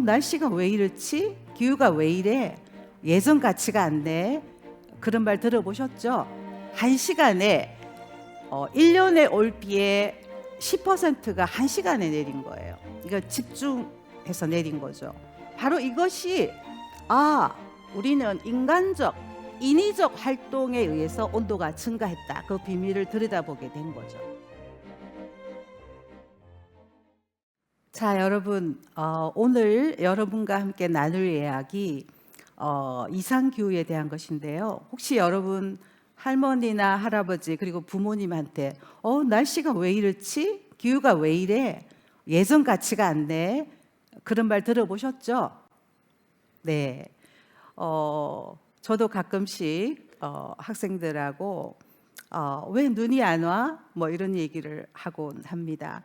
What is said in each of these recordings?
날씨가 왜 이렇지? 기후가 왜 이래? 예전 같지가 않네. 그런 말 들어보셨죠? 1시간에 1년에 올 비의 10%가 1시간에 내린 거예요. 이거 집중해서 내린 거죠. 바로 이것이 우리는 인위적 활동에 의해서 온도가 증가했다. 그 비밀을 들여다보게 된 거죠. 자, 여러분, 오늘 여러분과 함께 나눌 이야기 이상기후에 대한 것인데요. 혹시 여러분 할머니나 할아버지 그리고 부모님한테 날씨가 왜 이렇지? 기후가 왜 이래? 예전 같지가 않네. 그런 말 들어보셨죠? 네. 저도 가끔씩 학생들하고 왜 눈이 안 와? 뭐 이런 얘기를 하곤 합니다.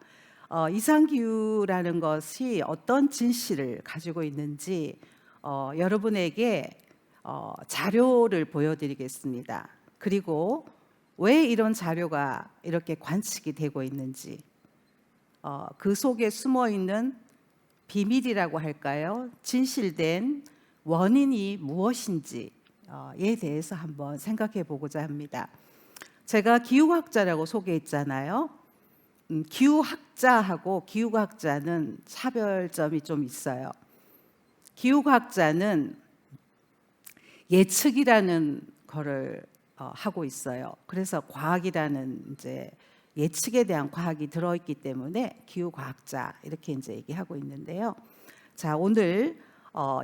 이상기후라는 것이 어떤 진실을 가지고 있는지 여러분에게 자료를 보여드리겠습니다. 그리고 왜 이런 자료가 이렇게 관측이 되고 있는지, 그 속에 숨어 있는 비밀이라고 할까요? 진실된 원인이 무엇인지에 대해서 한번 생각해 보고자 합니다. 제가 기후학자라고 소개했잖아요. 기후학자하고 기후과학자는 차별점이 좀 있어요. 기후과학자는 예측이라는 거를 하고 있어요. 그래서 과학이라는 이제 예측에 대한 과학이 들어있기 때문에 기후과학자 이렇게 이제 얘기하고 있는데요. 자, 오늘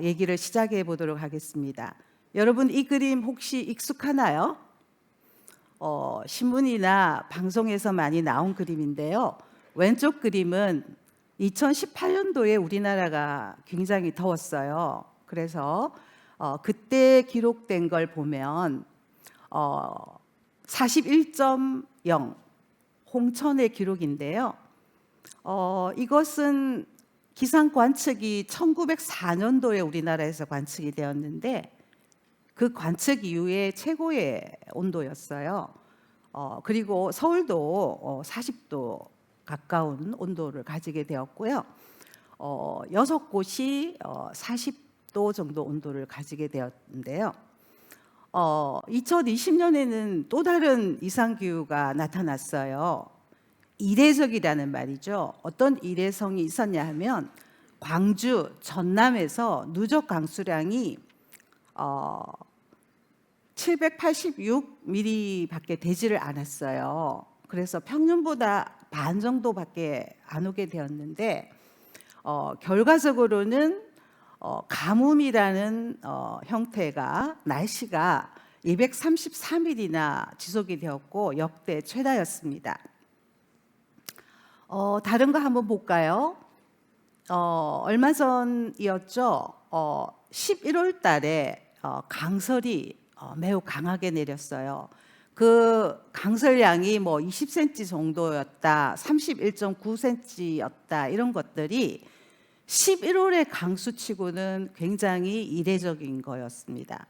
얘기를 시작해 보도록 하겠습니다. 여러분, 이 그림 혹시 익숙하나요? 신문이나 방송에서 많이 나온 그림인데요. 왼쪽 그림은 2018년도에 우리나라가 굉장히 더웠어요. 그래서 그때 기록된 걸 보면 41.0 홍천의 기록인데요. 이것은 기상 관측이 1904년도에 우리나라에서 관측이 되었는데 그 관측 이후에 최고의 온도였어요. 그리고 서울도 40도 가까운 온도를 가지게 되었고요. 6곳이 40도 정도 온도를 가지게 되었는데요. 2020년에는 또 다른 이상기후가 나타났어요. 이례적이라는 말이죠. 어떤 이례성이 있었냐 하면 광주, 전남에서 누적 강수량이 786mm밖에 되지를 않았어요. 그래서 평년보다 반 정도밖에 안 오게 되었는데 결과적으로는 가뭄이라는 형태가 날씨가 233mm나 지속이 되었고 역대 최다였습니다. 다른 거 한번 볼까요? 얼마 전이었죠. 11월 달에 강설이 매우 강하게 내렸어요. 그 강설량이 뭐 20cm 정도였다, 31.9cm였다 이런 것들이 11월의 강수치고는 굉장히 이례적인 거였습니다.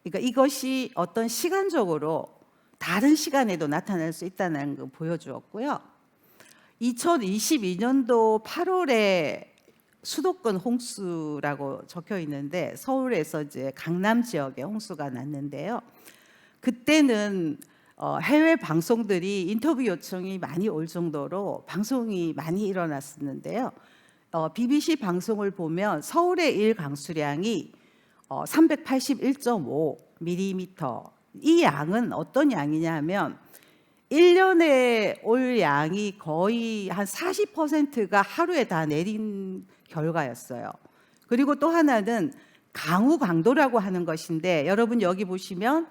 그러니까 이것이 어떤 시간적으로 다른 시간에도 나타날 수 있다는 걸 보여주었고요. 2022년도 8월에 수도권 홍수라고 적혀 있는데 서울에서 이제 강남 지역에 홍수가 났는데요. 그때는 해외 방송들이 인터뷰 요청이 많이 올 정도로 방송이 많이 일어났었는데요. BBC 방송을 보면 서울의 일 강수량이 381.5mm. 이 양은 어떤 양이냐 하면 1년에 올 양이 거의 한 40%가 하루에 다 내린 결과였어요. 그리고 또 하나는 강우 강도라고 하는 것인데 여러분 여기 보시면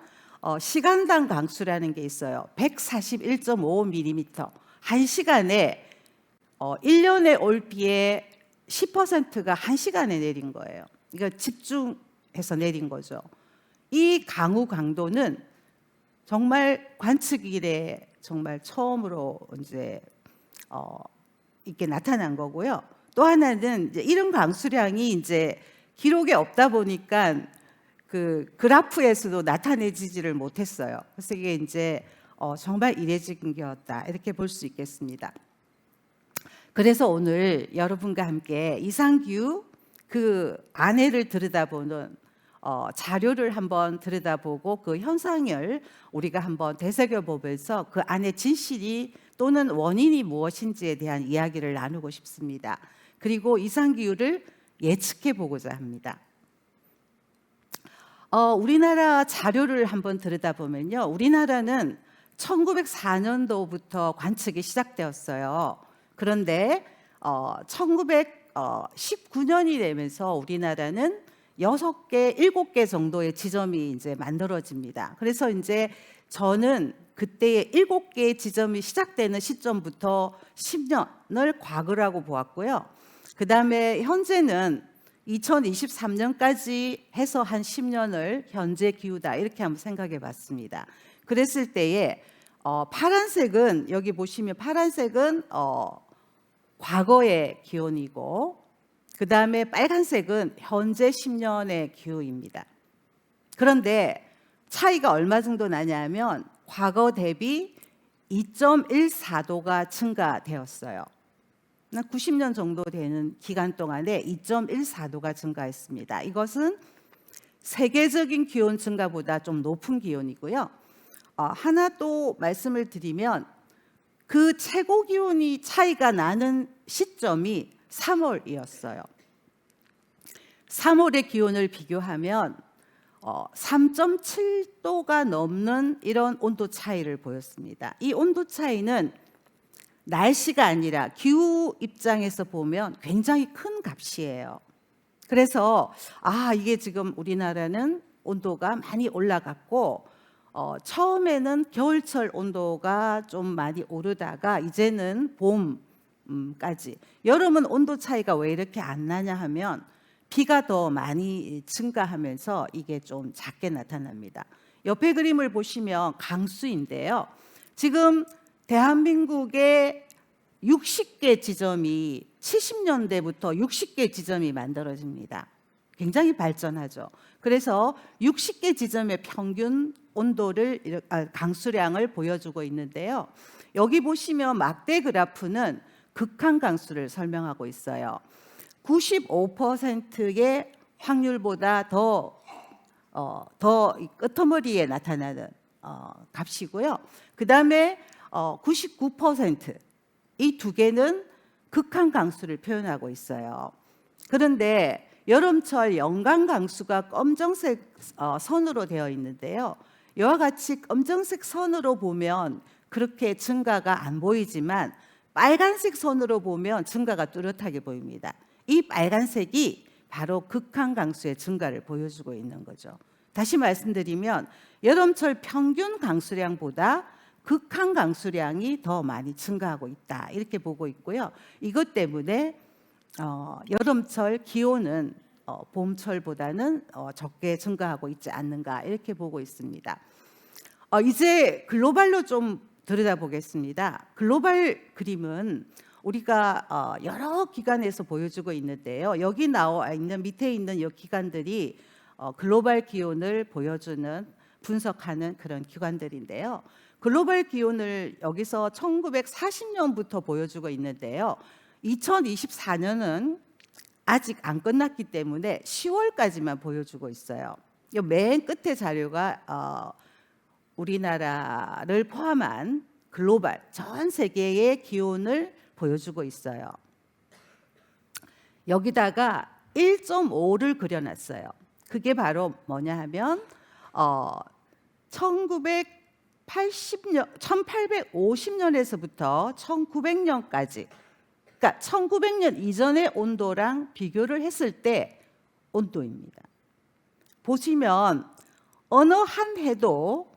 시간당 강수라는 게 있어요. 141.5mm. 1시간에 1년에 올 비의 10%가 1시간에 내린 거예요. 이거 집중해서 내린 거죠. 이 강우 강도는 정말 관측 이래 정말 처음으로 이제 이렇게 나타난 거고요. 또 하나는 이제 이런 강수량이 이제 기록에 없다 보니까 그 그래프에서도 나타내지를 못했어요. 그래서 이게 이제 정말 이례적인 거였다 이렇게 볼 수 있겠습니다. 그래서 오늘 여러분과 함께 이상기후 그 안해를 들여다보는 자료를 한번 들여다보고 그 현상을 우리가 한번 되새겨보면서 그 안에 진실이 또는 원인이 무엇인지에 대한 이야기를 나누고 싶습니다. 그리고 이상기후를 예측해 보고자 합니다. 우리나라 자료를 한번 들여다보면요, 우리나라는 1904년도부터 관측이 시작되었어요. 그런데 1919년이 되면서 우리나라는 6개, 7개 정도의 지점이 이제 만들어집니다. 그래서 이제 저는 그때의 7개의 지점이 시작되는 시점부터 10년을 과거라고 보았고요. 그 다음에 현재는 2023년까지 해서 한 10년을 현재 기후다 이렇게 한번 생각해 봤습니다. 그랬을 때에 파란색은 여기 보시면 파란색은 과거의 기온이고 그 다음에 빨간색은 현재 10년의 기후입니다. 그런데 차이가 얼마 정도 나냐면 과거 대비 2.14도가 증가되었어요. 90년 정도 되는 기간 동안에 2.14도가 증가했습니다. 이것은 세계적인 기온 증가보다 좀 높은 기온이고요. 하나 또 말씀을 드리면 그 최고 기온이 차이가 나는 시점이 3월이었어요. 3월의 기온을 비교하면 3.7도가 넘는 이런 온도 차이를 보였습니다. 이 온도 차이는 날씨가 아니라 기후 입장에서 보면 굉장히 큰 값이에요. 그래서 이게 지금 우리나라는 온도가 많이 올라갔고 처음에는 겨울철 온도가 좀 많이 오르다가 이제는 봄까지 여름은 온도 차이가 왜 이렇게 안 나냐 하면 비가 더 많이 증가하면서 이게 좀 작게 나타납니다. 옆에 그림을 보시면 강수인데요. 지금 대한민국의 60개 지점이 70년대부터 60개 지점이 만들어집니다. 굉장히 발전하죠. 그래서 60개 지점의 평균 온도를 강수량을 보여주고 있는데요. 여기 보시면 막대 그래프는 극한 강수를 설명하고 있어요. 95%의 확률보다 더 끄트머리에 나타나는 값이고요. 그 다음에 99% 이 두 개는 극한 강수를 표현하고 있어요. 그런데 여름철 연간 강수가 검정색 선으로 되어 있는데요. 이와 같이 검정색 선으로 보면 그렇게 증가가 안 보이지만 빨간색 선으로 보면 증가가 뚜렷하게 보입니다. 이 빨간색이 바로 극한 강수의 증가를 보여주고 있는 거죠. 다시 말씀드리면 여름철 평균 강수량보다 극한 강수량이 더 많이 증가하고 있다 이렇게 보고 있고요. 이것 때문에 여름철 기온은 봄철보다는 적게 증가하고 있지 않는가 이렇게 보고 있습니다. 이제 글로벌로 좀 들여다보겠습니다. 글로벌 그림은 우리가 여러 기관에서 보여주고 있는데요. 여기 나와 있는 밑에 있는 이 기관들이 글로벌 기온을 보여주는 분석하는 그런 기관들인데요. 글로벌 기온을 여기서 1940년부터 보여주고 있는데요. 2024년은 아직 안 끝났기 때문에 10월까지만 보여주고 있어요. 맨 끝에 자료가 우리나라를 포함한 글로벌 전 세계의 기온을 보여주고 있어요. 여기다가 1.5를 그려놨어요. 그게 바로 뭐냐 하면 1850년에서부터 1900년까지 그러니까 1900년 이전의 온도랑 비교를 했을 때 온도입니다. 보시면 어느 한 해도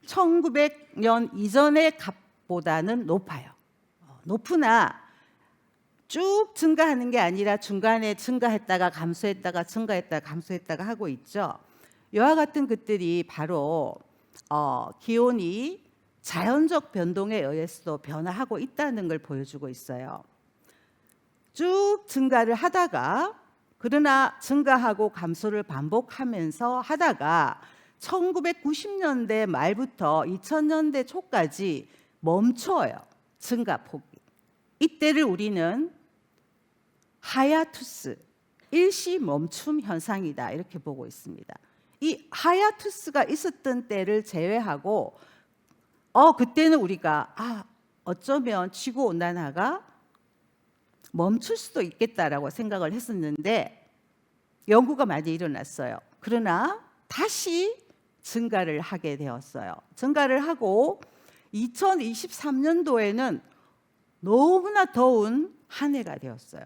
1900년 이전의 값보다는 높아요. 높으나 쭉 증가하는 게 아니라 중간에 증가했다가 감소했다가 증가했다가 감소했다가 하고 있죠. 이와 같은 것들이 바로 기온이 자연적 변동에 의해서도 변화하고 있다는 걸 보여주고 있어요. 쭉 증가를 하다가 그러나 증가하고 감소를 반복하면서 하다가 1990년대 말부터 2000년대 초까지 멈춰요. 증가폭이. 이때를 우리는 하야투스, 일시 멈춤 현상이다 이렇게 보고 있습니다. 이 하야투스가 있었던 때를 제외하고 그때는 우리가 어쩌면 지구온난화가 멈출 수도 있겠다라고 생각을 했었는데 연구가 많이 일어났어요. 그러나 다시 증가를 하게 되었어요. 증가를 하고 2023년도에는 너무나 더운 한 해가 되었어요.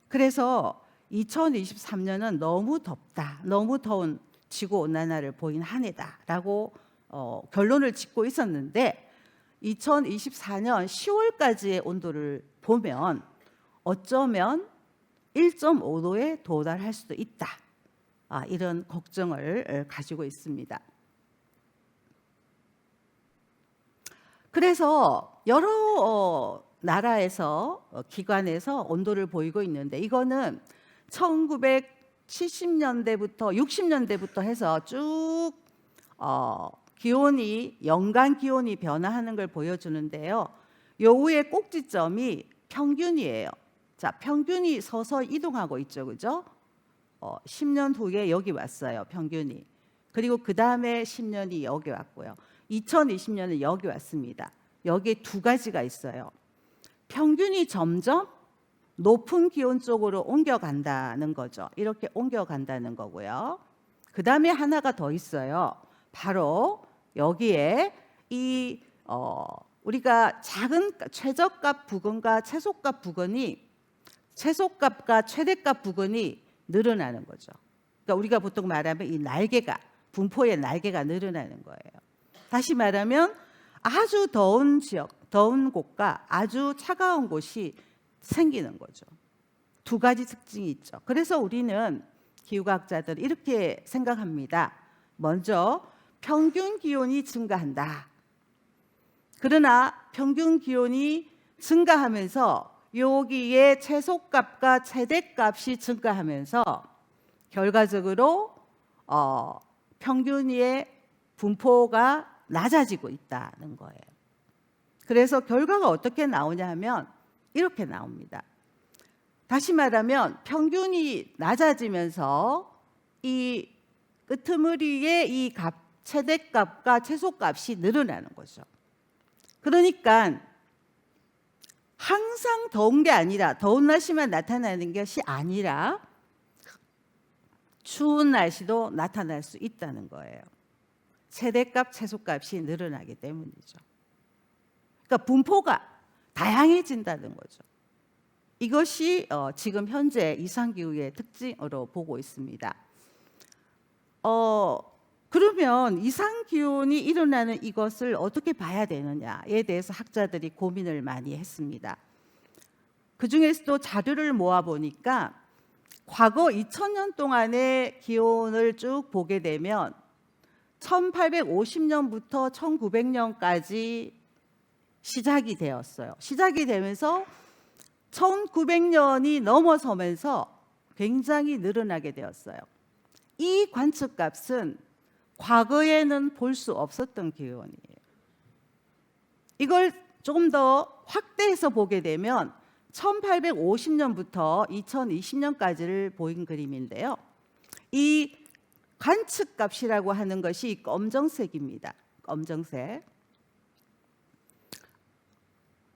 그래서 2023년은 너무 덥다, 너무 더운 지구온난화를 보인 한 해다라고 결론을 짓고 있었는데 2024년 10월까지의 온도를 보면 어쩌면 1.5도에 도달할 수도 있다. 이런 걱정을 가지고 있습니다. 그래서 여러 나라에서 기관에서 온도를 보이고 있는데 이거는 1970년대부터 60년대부터 해서 쭉 기온이 연간 기온이 변화하는 걸 보여주는데요. 요 위에 꼭지점이 평균이에요. 자, 평균이 서서히 이동하고 있죠, 그죠? 10년 후에 여기 왔어요, 평균이. 그리고 그 다음에 10년이 여기 왔고요. 2020년은 여기 왔습니다. 여기에 두 가지가 있어요. 평균이 점점 높은 기온 쪽으로 옮겨간다는 거죠. 이렇게 옮겨간다는 거고요. 그 다음에 하나가 더 있어요. 바로 여기에 우리가 작은 최저값 부근과 최소값 부근이 최소값과 최대값 부근이 늘어나는 거죠. 그러니까 우리가 보통 말하면 이 날개가 분포의 날개가 늘어나는 거예요. 다시 말하면 아주 더운 지역, 더운 곳과 아주 차가운 곳이 생기는 거죠. 두 가지 특징이 있죠. 그래서 우리는 기후과학자들 이렇게 생각합니다. 먼저 평균 기온이 증가한다. 그러나 평균 기온이 증가하면서 여기에 최소값과 최대값이 증가하면서 결과적으로 평균의 분포가 낮아지고 있다는 거예요. 그래서 결과가 어떻게 나오냐 하면 이렇게 나옵니다. 다시 말하면 평균이 낮아지면서 이 끄트머리의 이 최대값과 최소값이 늘어나는 거죠. 그러니까 항상 더운 게 아니라 더운 날씨만 나타나는 것이 아니라 추운 날씨도 나타날 수 있다는 거예요. 최대값, 최소값이 늘어나기 때문이죠. 그러니까 분포가 다양해진다는 거죠. 이것이 지금 현재 이상기후의 특징으로 보고 있습니다. 그러면 이상기온이 일어나는 이것을 어떻게 봐야 되느냐에 대해서 학자들이 고민을 많이 했습니다. 그중에서도 자료를 모아보니까 과거 2000년 동안의 기온을 쭉 보게 되면 1850년부터 1900년까지 시작이 되었어요. 시작이 되면서 1900년이 넘어서면서 굉장히 늘어나게 되었어요. 이 관측값은 과거에는 볼 수 없었던 기온이에요. 이걸 조금 더 확대해서 보게 되면 1850년부터 2020년까지를 보인 그림인데요. 이 관측값이라고 하는 것이 검정색입니다. 검정색.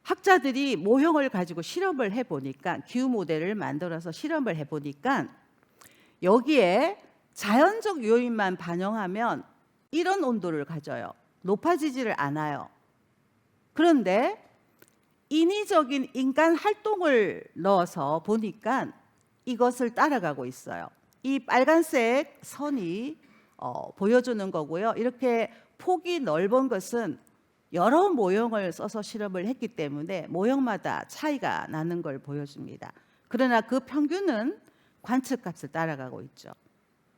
학자들이 모형을 가지고 실험을 해보니까 기후 모델을 만들어서 실험을 해보니까 여기에 자연적 요인만 반영하면 이런 온도를 가져요. 높아지지를 않아요. 그런데 인위적인 인간 활동을 넣어서 보니까 이것을 따라가고 있어요. 이 빨간색 선이 보여주는 거고요. 이렇게 폭이 넓은 것은 여러 모형을 써서 실험을 했기 때문에 모형마다 차이가 나는 걸 보여줍니다. 그러나 그 평균은 관측값을 따라가고 있죠.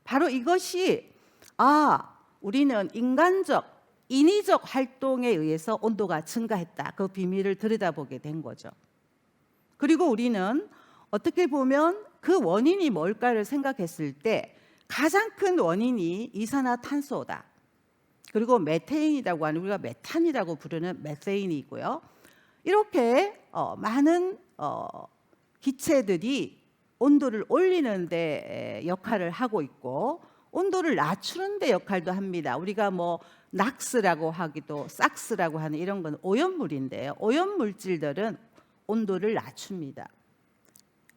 바로 이것이 우리는 인위적 활동에 의해서 온도가 증가했다. 그 비밀을 들여다보게 된 거죠. 그리고 우리는 어떻게 보면 그 원인이 뭘까를 생각했을 때 가장 큰 원인이 이산화탄소다. 그리고 메테인이라고 하는 우리가 메탄이라고 부르는 메세인이 있고요. 이렇게 많은 기체들이 온도를 올리는 데 역할을 하고 있고 온도를 낮추는 데 역할도 합니다. 우리가 뭐 낙스라고 하기도 삭스라고 하는 이런 건 오염물인데요. 오염물질들은 온도를 낮춥니다.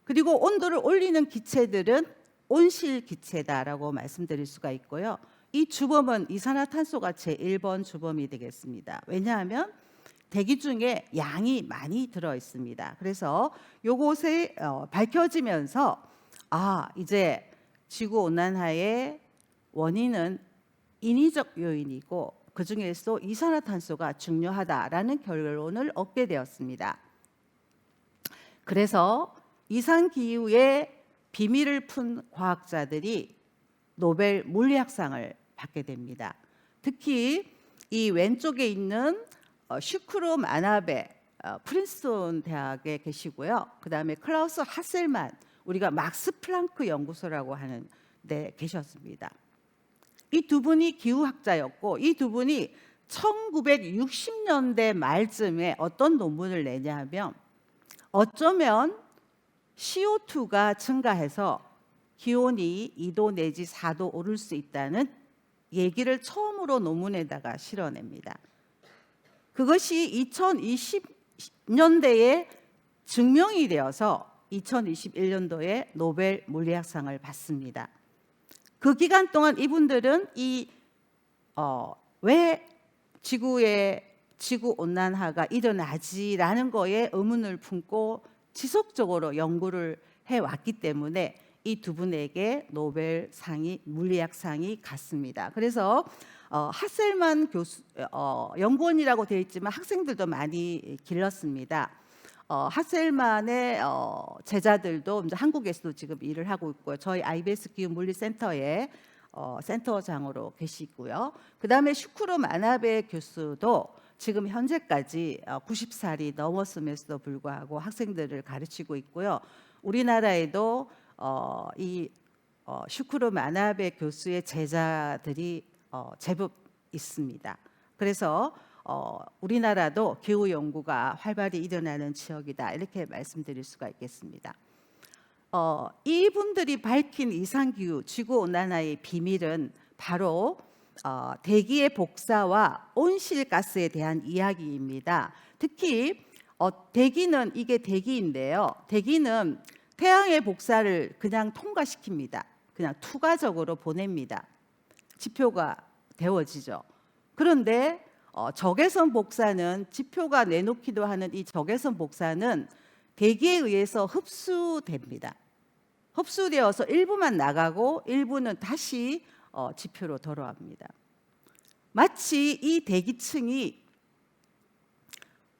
그리고 온도를 올리는 기체들은 온실 기체다라고 말씀드릴 수가 있고요. 이 주범은 이산화탄소가 제1번 주범이 되겠습니다. 왜냐하면 대기 중에 양이 많이 들어 있습니다. 그래서 요것에 밝혀지면서 이제 지구 온난화의 원인은 인위적 요인이고 그 중에서 이산화탄소가 중요하다라는 결론을 얻게 되었습니다. 그래서 이상기후의 비밀을 푼 과학자들이 노벨 물리학상을 받게 됩니다. 특히 이 왼쪽에 있는 슈크로 마나베 프린스턴 대학에 계시고요. 그다음에 클라우스 하셀만 우리가 막스 플랑크 연구소라고 하는 데 계셨습니다. 이 두 분이 기후학자였고 이 두 분이 1960년대 말쯤에 어떤 논문을 내냐 하면 어쩌면 CO2가 증가해서 기온이 2도 내지 4도 오를 수 있다는 얘기를 처음으로 논문에다가 실어냅니다. 그것이 2020년대에 증명이 되어서 2021년도에 노벨 물리학상을 받습니다. 그 기간 동안 이분들은 왜 지구 온난화가 일어나지라는 거에 의문을 품고 지속적으로 연구를 해왔기 때문에 이 두 분에게 노벨상이 물리학상이 갔습니다. 그래서 하셀만 교수 연구원이라고 되어 있지만 학생들도 많이 길렀습니다. 하셀만의 제자들도 이제 한국에서도 지금 일을 하고 있고요. 저희 IBS 기후물리센터에 센터장으로 계시고요. 그다음에 슈크로 마나베 교수도 지금 현재까지 90살이 넘었음에도 불구하고 학생들을 가르치고 있고요. 우리나라에도 이 슈크로 마나베 교수의 제자들이 제법 있습니다. 그래서 우리나라도 기후 연구가 활발히 일어나는 지역이다 이렇게 말씀드릴 수가 있겠습니다. 이분들이 밝힌 이상기후, 지구온난화의 비밀은 바로 대기의 복사와 온실가스에 대한 이야기입니다. 특히 대기는 이게 대기인데요. 대기는 태양의 복사를 그냥 통과시킵니다. 그냥 투과적으로 보냅니다. 지표가 되어지죠. 그런데 적외선 복사는 지표가 내놓기도 하는 이 적외선 복사는 대기에 의해서 흡수됩니다. 흡수되어서 일부만 나가고 일부는 다시 지표로 돌아옵니다. 마치 이 대기층이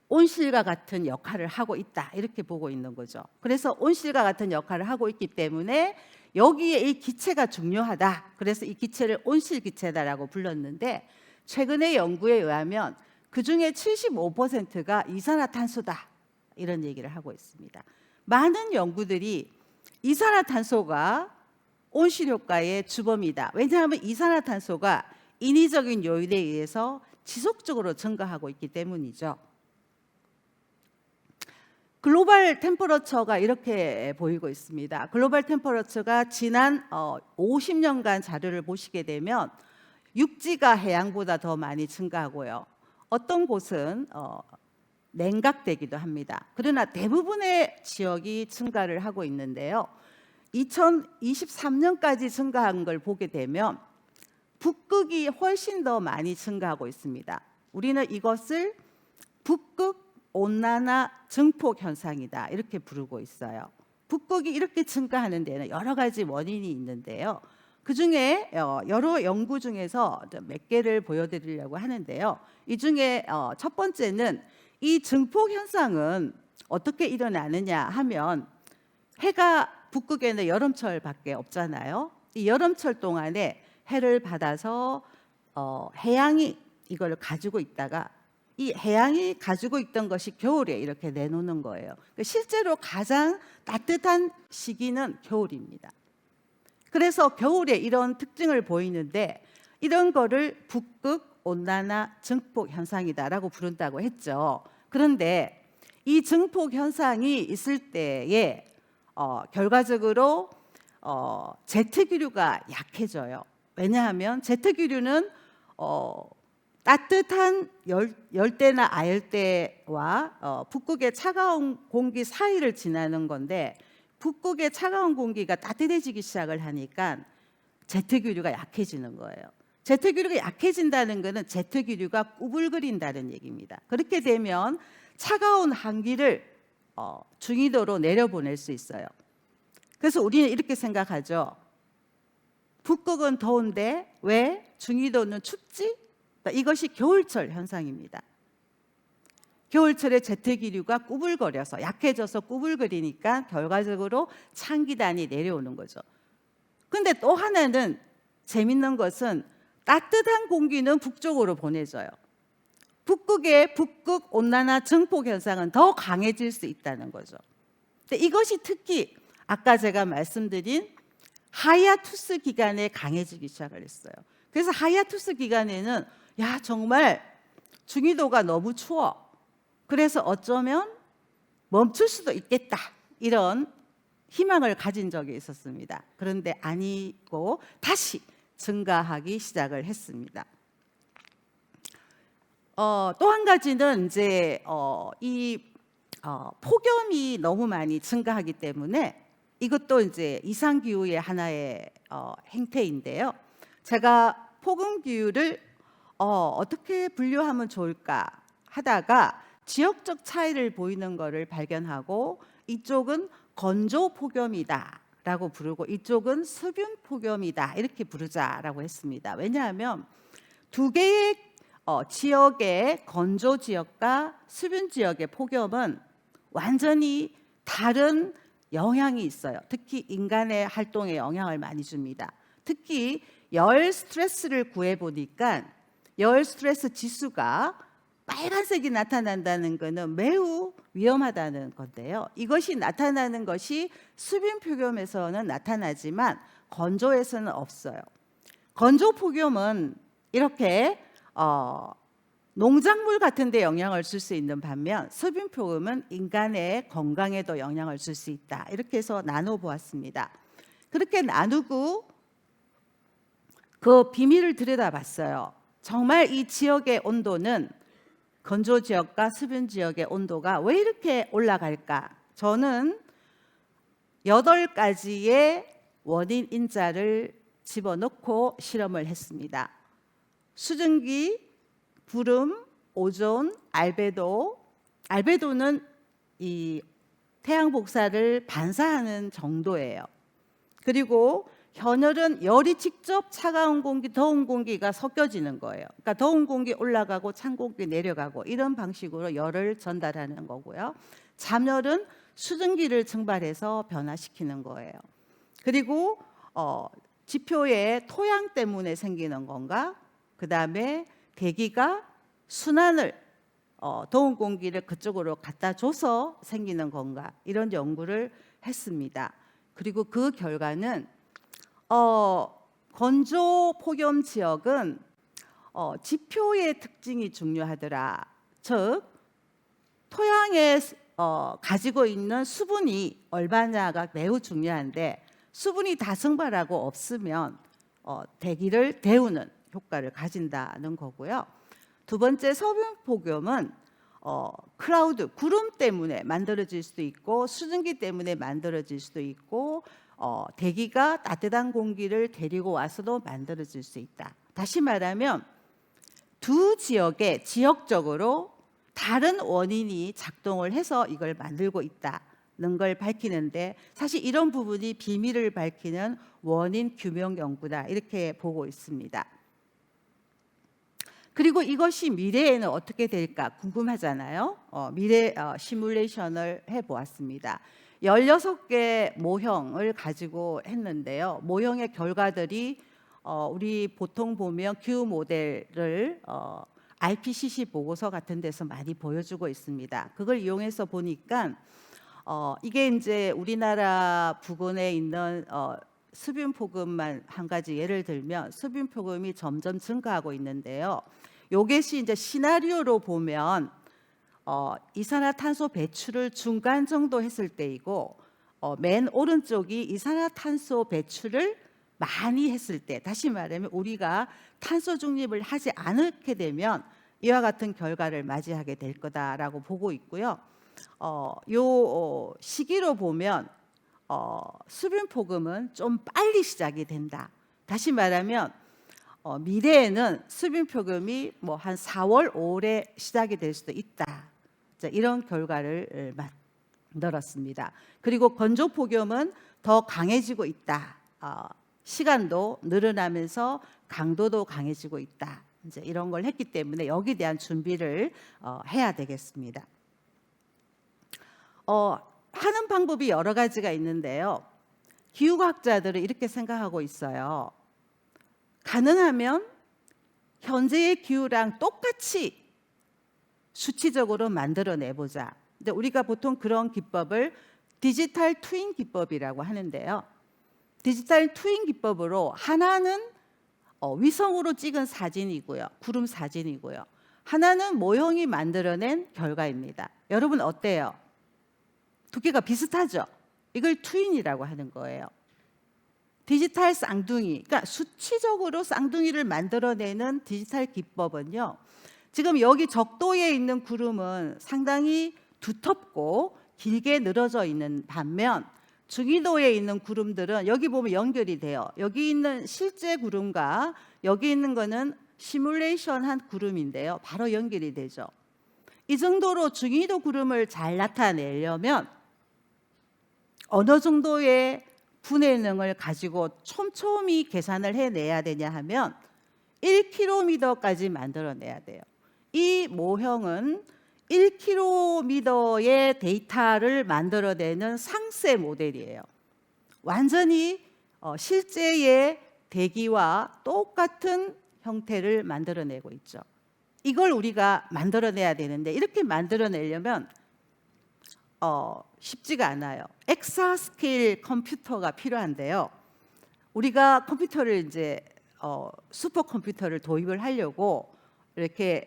온실과 같은 역할을 하고 있다 이렇게 보고 있는 거죠. 그래서 온실과 같은 역할을 하고 있기 때문에 여기에 이 기체가 중요하다. 그래서 이 기체를 온실기체다라고 불렀는데 최근의 연구에 의하면 그중에 75%가 이산화탄소다 이런 얘기를 하고 있습니다. 많은 연구들이 이산화탄소가 온실효과의 주범이다. 왜냐하면 이산화탄소가 인위적인 요인에 의해서 지속적으로 증가하고 있기 때문이죠. 글로벌 템퍼러처가 이렇게 보이고 있습니다. 글로벌 템퍼러처가 지난 50년간 자료를 보시게 되면 육지가 해양보다 더 많이 증가하고요. 어떤 곳은 냉각되기도 합니다. 그러나 대부분의 지역이 증가를 하고 있는데요. 2023년까지 증가한 걸 보게 되면 북극이 훨씬 더 많이 증가하고 있습니다. 우리는 이것을 북극 온난화 증폭 현상이다 이렇게 부르고 있어요. 북극이 이렇게 증가하는 데는 여러 가지 원인이 있는데요. 그중에 여러 연구 중에서 몇 개를 보여드리려고 하는데요. 이 중에 첫 번째는 이 증폭 현상은 어떻게 일어나느냐 하면 해가 북극에는 여름철밖에 없잖아요. 이 여름철 동안에 해를 받아서 해양이 이걸 가지고 있다가 이 해양이 가지고 있던 것이 겨울에 이렇게 내놓는 거예요. 실제로 가장 따뜻한 시기는 겨울입니다. 그래서 겨울에 이런 특징을 보이는데 이런 거를 북극 온난화 증폭 현상이다라고 부른다고 했죠. 그런데 이 증폭 현상이 있을 때에 결과적으로 제트기류가 약해져요. 왜냐하면 제트기류는 따뜻한 열대나 아열대와 북극의 차가운 공기 사이를 지나는 건데, 북극의 차가운 공기가 따뜻해지기 시작을 하니까 제트기류가 약해지는 거예요. 제트기류가 약해진다는 것은 제트기류가 구불거린다는 얘기입니다. 그렇게 되면 차가운 한기를 중위도로 내려보낼 수 있어요. 그래서 우리는 이렇게 생각하죠. 북극은 더운데 왜 중위도는 춥지? 이것이 겨울철 현상입니다. 겨울철에 제트기류가 구불거려서 약해져서 구불거리니까 결과적으로 찬기단이 내려오는 거죠. 근데 또 하나는 재밌는 것은 따뜻한 공기는 북쪽으로 보내져요. 북극의 북극 온난화 증폭 현상은 더 강해질 수 있다는 거죠. 근데 이것이 특히 아까 제가 말씀드린 하이아투스 기간에 강해지기 시작을 했어요. 그래서 하이아투스 기간에는 야, 정말 중위도가 너무 추워. 그래서 어쩌면 멈출 수도 있겠다. 이런 희망을 가진 적이 있었습니다. 그런데 아니고 다시 증가하기 시작을 했습니다. 또 한 가지는 이제 폭염이 너무 많이 증가하기 때문에 이것도 이제 이상 기후의 하나의 행태인데요. 제가 폭염 기후를 어떻게 분류하면 좋을까 하다가 지역적 차이를 보이는 것을 발견하고, 이쪽은 건조 폭염이다라고 부르고 이쪽은 수분 폭염이다 이렇게 부르자라고 했습니다. 왜냐하면 두 개의 지역의 건조 지역과 수분 지역의 폭염은 완전히 다른 영향이 있어요. 특히 인간의 활동에 영향을 많이 줍니다. 특히 열 스트레스를 구해보니까 열 스트레스 지수가 빨간색이 나타난다는 것은 매우 위험하다는 건데요. 이것이 나타나는 것이 수분 폭염에서는 나타나지만 건조에서는 없어요. 건조 폭염은 이렇게 농작물 같은 데 영향을 줄 수 있는 반면 수분 폭염은 인간의 건강에도 영향을 줄 수 있다. 이렇게 해서 나눠 보았습니다. 그렇게 나누고 그 비밀을 들여다봤어요. 정말 이 지역의 온도는 건조 지역과 수분 지역의 온도가 왜 이렇게 올라갈까? 저는 8가지의 원인 인자를 집어넣고 실험을 했습니다. 수증기, 구름, 오존, 알베도. 알베도는 이 태양 복사를 반사하는 정도예요. 그리고 현열은 열이 직접 차가운 공기, 더운 공기가 섞여지는 거예요. 그러니까 더운 공기 올라가고 찬 공기 내려가고 이런 방식으로 열을 전달하는 거고요. 잠열은 수증기를 증발해서 변화시키는 거예요. 그리고 지표의 토양 때문에 생기는 건가? 그 다음에 대기가 순환을 더운 공기를 그쪽으로 갖다 줘서 생기는 건가? 이런 연구를 했습니다. 그리고 그 결과는 건조 폭염 지역은 지표의 특징이 중요하더라. 즉 토양에 가지고 있는 수분이 얼마냐가 매우 중요한데, 수분이 다 증발하고 없으면 대기를 데우는 효과를 가진다는 거고요. 두 번째, 수분 폭염은 클라우드, 구름 때문에 만들어질 수도 있고 수증기 때문에 만들어질 수도 있고 대기가 따뜻한 공기를 데리고 와서도 만들어질 수 있다. 다시 말하면 두 지역에 지역적으로 다른 원인이 작동을 해서 이걸 만들고 있다는 걸 밝히는데, 사실 이런 부분이 비밀을 밝히는 원인 규명 연구다 이렇게 보고 있습니다. 그리고 이것이 미래에는 어떻게 될까 궁금하잖아요. 미래 시뮬레이션을 해보았습니다. 16개 모형을 가지고 했는데요. 모형의 결과들이 우리 보통 보면 기후 모델을 IPCC 보고서 같은 데서 많이 보여주고 있습니다. 그걸 이용해서 보니까 이게 이제 우리나라 부근에 있는 수분 폭염만 한 가지 예를 들면 수분 폭염이 점점 증가하고 있는데요. 요것이 이제 시나리오로 보면 이산화탄소 배출을 중간 정도 했을 때이고 맨 오른쪽이 이산화탄소 배출을 많이 했을 때, 다시 말하면 우리가 탄소 중립을 하지 않게 되면 이와 같은 결과를 맞이하게 될 거다라고 보고 있고요. 요 시기로 보면 수분 폭음은 좀 빨리 시작이 된다. 다시 말하면 미래에는 수분 폭음이 뭐 한 4월, 5월에 시작이 될 수도 있다. 자, 이런 결과를 만들었습니다. 그리고 건조 폭염은 더 강해지고 있다. 시간도 늘어나면서 강도도 강해지고 있다. 이제 이런 걸 했기 때문에 여기에 대한 준비를 해야 되겠습니다. 하는 방법이 여러 가지가 있는데요. 기후과학자들은 이렇게 생각하고 있어요. 가능하면 현재의 기후랑 똑같이 수치적으로 만들어내보자. 근데 우리가 보통 그런 기법을 디지털 트윈 기법이라고 하는데요. 디지털 트윈 기법으로 하나는 위성으로 찍은 사진이고요. 구름 사진이고요. 하나는 모형이 만들어낸 결과입니다. 여러분 어때요? 두 개가 비슷하죠? 이걸 트윈이라고 하는 거예요. 디지털 쌍둥이, 그러니까 수치적으로 쌍둥이를 만들어내는 디지털 기법은요. 지금 여기 적도에 있는 구름은 상당히 두텁고 길게 늘어져 있는 반면 중위도에 있는 구름들은 여기 보면 연결이 돼요. 여기 있는 실제 구름과 여기 있는 거는 시뮬레이션한 구름인데요. 바로 연결이 되죠. 이 정도로 중위도 구름을 잘 나타내려면 어느 정도의 분해능을 가지고 촘촘히 계산을 해내야 되냐 하면 1km까지 만들어내야 돼요. 이 모형은 1km의 데이터를 만들어내는 상세 모델이에요. 완전히 실제의 대기와 똑같은 형태를 만들어내고 있죠. 이걸 우리가 만들어내야 되는데 이렇게 만들어내려면 쉽지가 않아요. 엑사스케일 컴퓨터가 필요한데요. 우리가 컴퓨터를 이제 슈퍼컴퓨터를 도입을 하려고 이렇게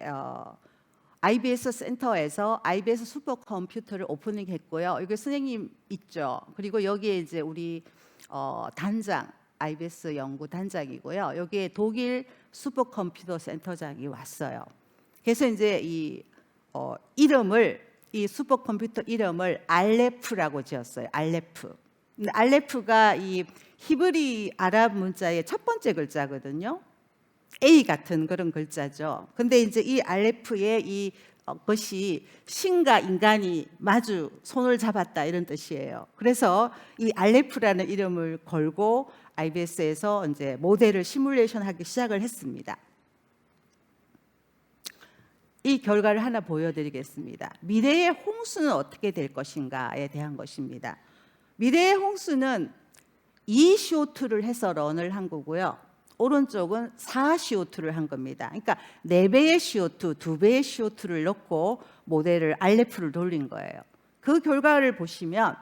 IBS 센터에서 IBS 슈퍼컴퓨터를 오프닝했고요. 여기 선생님 있죠. 그리고 여기에 이제 우리 단장 IBS 연구 단장이고요. 여기에 독일 슈퍼컴퓨터 센터장이 왔어요. 그래서 이제 이 슈퍼컴퓨터 이름을 알레프라고 지었어요. 알레프. 알레프가 이 히브리 아랍 문자의 첫 번째 글자거든요. A 같은 그런 글자죠. 근데 이제 이 알레프의 것이 신과 인간이 마주 손을 잡았다 이런 뜻이에요. 그래서 이 알레프라는 이름을 걸고 IBS에서 이제 모델을 시뮬레이션하기 시작을 했습니다. 이 결과를 하나 보여드리겠습니다. 미래의 홍수는 어떻게 될 것인가에 대한 것입니다. 미래의 홍수는 2CO2를 해서 런을 한 거고요. 오른쪽은 4CO2를 한 겁니다. 그러니까 4배의 CO2, 2배의 CO2를 넣고 모델을 알레프를 돌린 거예요. 그 결과를 보시면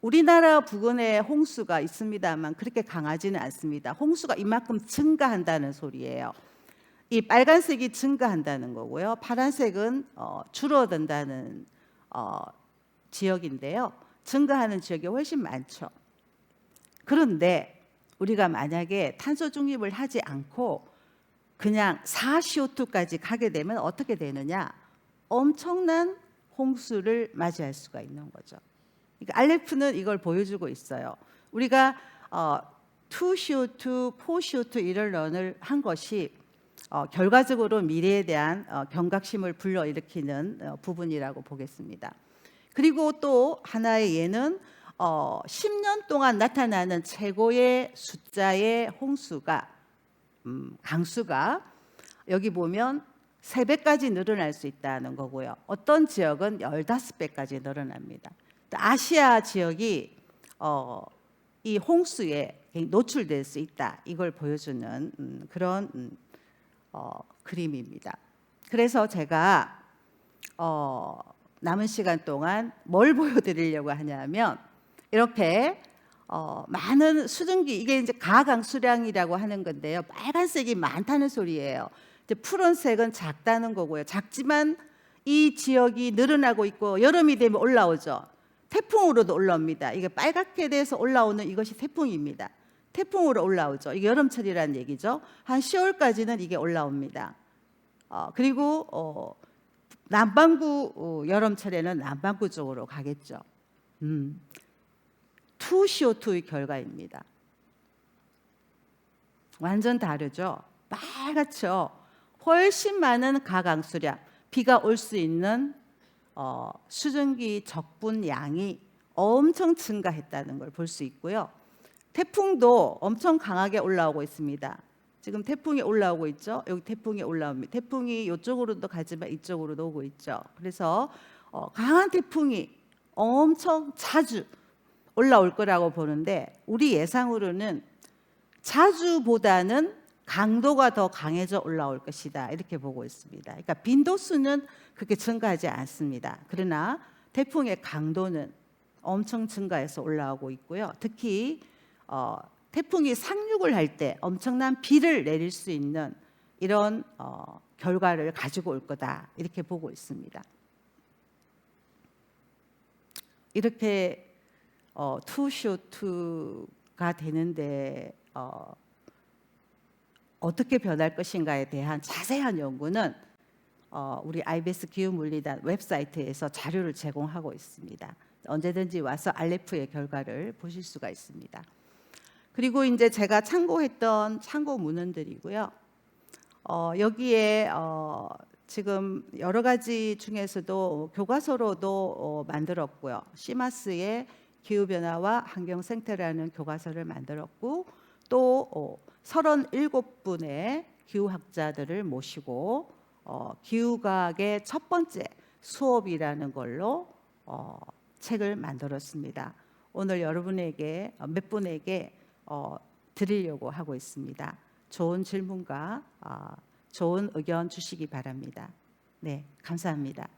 우리나라 부근에 홍수가 있습니다만 그렇게 강하지는 않습니다. 홍수가 이만큼 증가한다는 소리예요. 이 빨간색이 증가한다는 거고요. 파란색은 줄어든다는 지역인데요. 증가하는 지역이 훨씬 많죠. 그런데 우리가 만약에 탄소 중립을 하지 않고 그냥 4CO2까지 가게 되면 어떻게 되느냐? 엄청난 홍수를 맞이할 수가 있는 거죠. 그러니까 알레프는 이걸 보여주고 있어요. 우리가 2CO2, 4CO2 이런 런을 한 것이 결과적으로 미래에 대한 경각심을 불러일으키는 부분이라고 보겠습니다. 그리고 또 하나의 예는 10년 동안 나타나는 최고의 숫자의 홍수가 강수가 여기 보면 3배까지 늘어날 수 있다는 거고요. 어떤 지역은 15배까지 늘어납니다. 아시아 지역이 이 홍수에 노출될 수 있다. 이걸 보여주는 그런 그림입니다. 그래서 제가 남은 시간 동안 뭘 보여드리려고 하냐면 이렇게 많은 수증기, 이게 이제 가강수량이라고 하는 건데요. 빨간색이 많다는 소리예요. 이제 푸른색은 작다는 거고요. 작지만 이 지역이 늘어나고 있고 여름이 되면 올라오죠. 태풍으로도 올라옵니다. 이게 빨갛게 돼서 올라오는 이것이 태풍입니다. 태풍으로 올라오죠. 이게 여름철이라는 얘기죠. 한 10월까지는 이게 올라옵니다. 그리고 남반구 여름철에는 남반구 쪽으로 가겠죠. 2CO2의 결과입니다. 완전 다르죠. 빨갛죠. 훨씬 많은 가강수량, 비가 올 수 있는 수증기 적분 양이 엄청 증가했다는 걸 볼 수 있고요. 태풍도 엄청 강하게 올라오고 있습니다. 지금 태풍이 올라오고 있죠. 여기 태풍이 올라옵니다. 태풍이 이쪽으로도 가지만 이쪽으로도 오고 있죠. 그래서 강한 태풍이 엄청 자주 올라올 거라고 보는데 우리 예상으로는 자주보다는 강도가 더 강해져 올라올 것이다 이렇게 보고 있습니다. 그러니까 빈도수는 그렇게 증가하지 않습니다. 그러나 태풍의 강도는 엄청 증가해서 올라오고 있고요. 특히 태풍이 상륙을 할 때 엄청난 비를 내릴 수 있는 이런 결과를 가지고 올 거다 이렇게 보고 있습니다. 이렇게 2CO2가 되는데 어떻게 변할 것인가에 대한 자세한 연구는 우리 IBS 기후물리단 웹사이트에서 자료를 제공하고 있습니다. 언제든지 와서 알레프의 결과를 보실 수가 있습니다. 그리고 이제 제가 참고했던 참고 문헌들이고요. 여기에 지금 여러 가지 중에서도 교과서로도 만들었고요. 시마스의 기후변화와 환경생태라는 교과서를 만들었고 또 37분의 기후학자들을 모시고 기후과학의 첫 번째 수업이라는 걸로 책을 만들었습니다. 오늘 여러분에게 몇 분에게 드리려고 하고 있습니다. 좋은 질문과 좋은 의견 주시기 바랍니다. 네, 감사합니다.